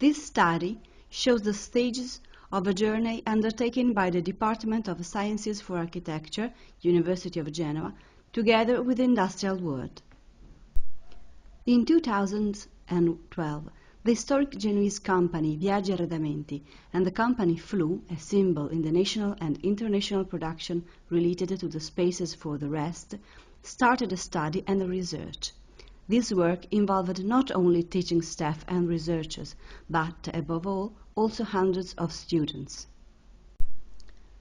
This study shows the stages of a journey undertaken by the Department of Sciences for Architecture, University of Genoa, together with the industrial world. In 2012, the historic Genoese company Viaggi Arredamenti and the company Flu, a symbol in the national and international production related to the spaces for the rest, started a study and a research. This work involved not only teaching staff and researchers, but, above all, also hundreds of students.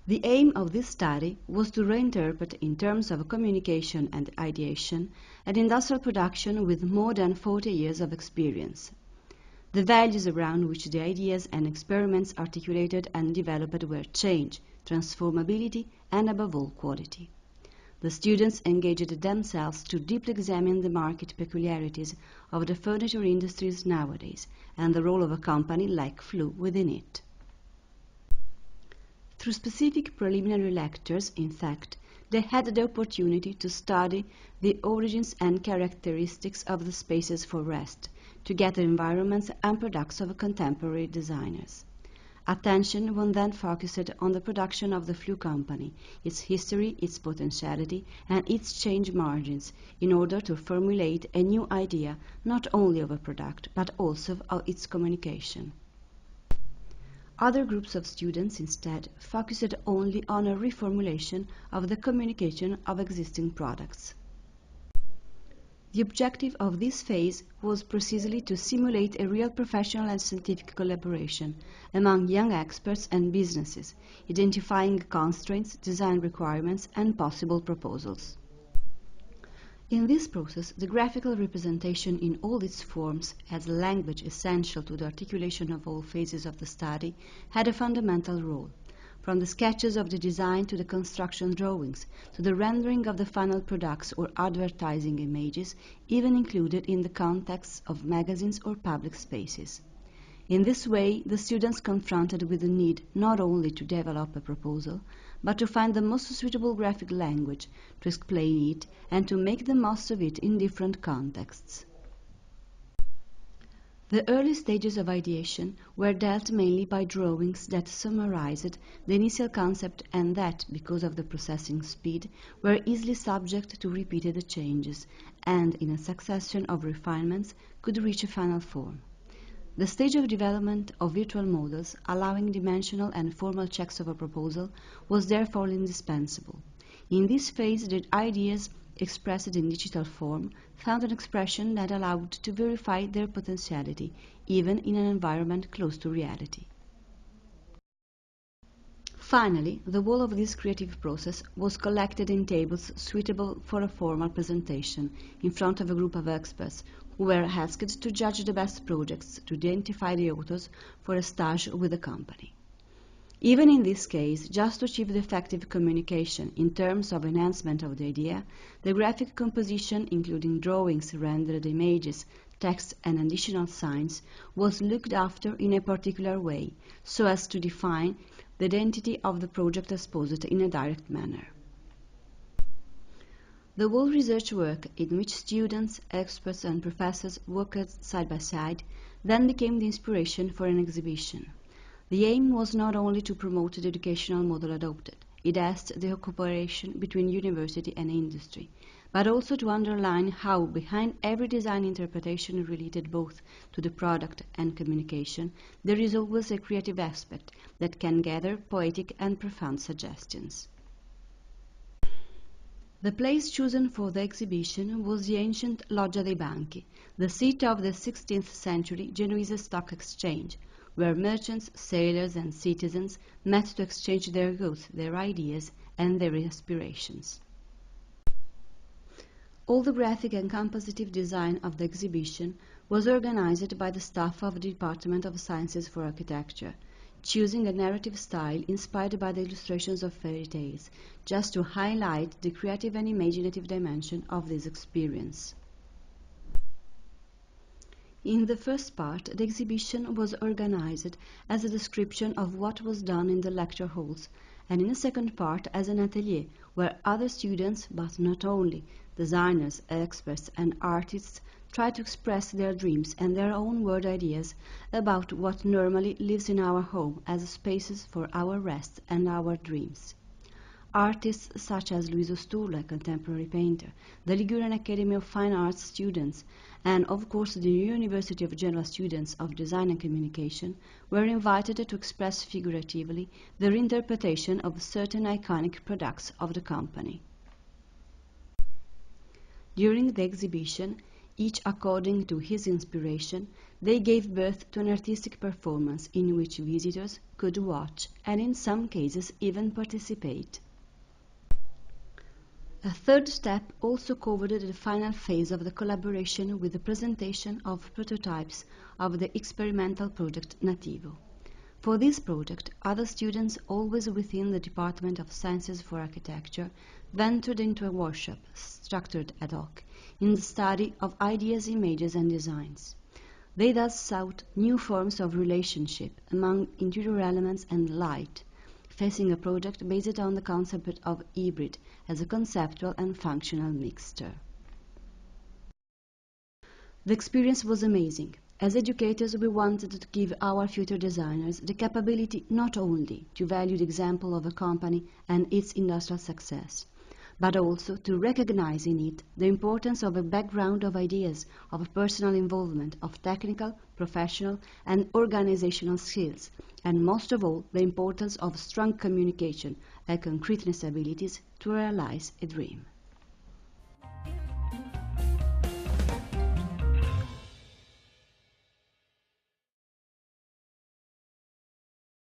The aim of this study was to reinterpret, in terms of communication and ideation, an industrial production with more than 40 years of experience. The values around which the ideas and experiments articulated and developed were change, transformability, and above all, quality. The students engaged themselves to deeply examine the market peculiarities of the furniture industries nowadays and the role of a company like Flu within it. Through specific preliminary lectures, in fact, they had the opportunity to study the origins and characteristics of the spaces for rest, to get the environments and products of contemporary designers. Attention was then focused on the production of the Flu company, its history, its potentiality, and its change margins, in order to formulate a new idea not only of a product, but also of its communication. Other groups of students instead focused only on a reformulation of the communication of existing products. The objective of this phase was precisely to simulate a real professional and scientific collaboration among young experts and businesses, identifying constraints, design requirements, and possible proposals. In this process, the graphical representation in all its forms, as a language essential to the articulation of all phases of the study, had a fundamental role. From the sketches of the design to the construction drawings, to the rendering of the final products or advertising images, even included in the contexts of magazines or public spaces. In this way, the students confronted with the need not only to develop a proposal, but to find the most suitable graphic language, to explain it, and to make the most of it in different contexts. The early stages of ideation were dealt mainly by drawings that summarized the initial concept and that, because of the processing speed, were easily subject to repeated changes, and in a succession of refinements could reach a final form. The stage of development of virtual models, allowing dimensional and formal checks of a proposal, was therefore indispensable. In this phase, the ideas expressed in digital form found an expression that allowed to verify their potentiality, even in an environment close to reality. Finally, the whole of this creative process was collected in tables suitable for a formal presentation in front of a group of experts who were asked to judge the best projects, to identify the authors for a stage with the company. Even in this case, just to achieve the effective communication in terms of enhancement of the idea, the graphic composition, including drawings, rendered images, text, and additional signs, was looked after in a particular way, so as to define the identity of the project exposed in a direct manner. The whole research work, in which students, experts, and professors worked side by side, then became the inspiration for an exhibition. The aim was not only to promote the educational model adopted, it asked the cooperation between university and industry, but also to underline how, behind every design interpretation related both to the product and communication, there is always a creative aspect that can gather poetic and profound suggestions. The place chosen for the exhibition was the ancient Loggia dei Banchi, the seat of the 16th century Genoese stock exchange, where merchants, sailors, and citizens met to exchange their goods, their ideas, and their aspirations. All the graphic and compositive design of the exhibition was organized by the staff of the Department of Sciences for Architecture, choosing a narrative style inspired by the illustrations of fairy tales, just to highlight the creative and imaginative dimension of this experience. In the first part, the exhibition was organized as a description of what was done in the lecture halls, and in the second part as an atelier where other students, but not only, designers, experts, and artists try to express their dreams and their own word ideas about what normally lives in our home as spaces for our rest and our dreams. Artists such as Luiso Sturla, a contemporary painter, the Ligurian Academy of Fine Arts students, and of course the University of Genoa students of Design and Communication were invited to express figuratively their interpretation of certain iconic products of the company. During the exhibition, each according to his inspiration, they gave birth to an artistic performance in which visitors could watch and in some cases even participate. A third step also covered the final phase of the collaboration with the presentation of prototypes of the experimental project Nativo. For this project, other students, always within the Department of Sciences for Architecture, ventured into a workshop, structured ad hoc, in the study of ideas, images and designs. They thus sought new forms of relationship among interior elements and light, facing a project based on the concept of hybrid as a conceptual and functional mixture. The experience was amazing. As educators, we wanted to give our future designers the capability not only to value the example of a company and its industrial success, but also to recognize in it the importance of a background of ideas, of personal involvement, of technical, professional and organizational skills, and most of all, the importance of strong communication and concreteness abilities to realize a dream.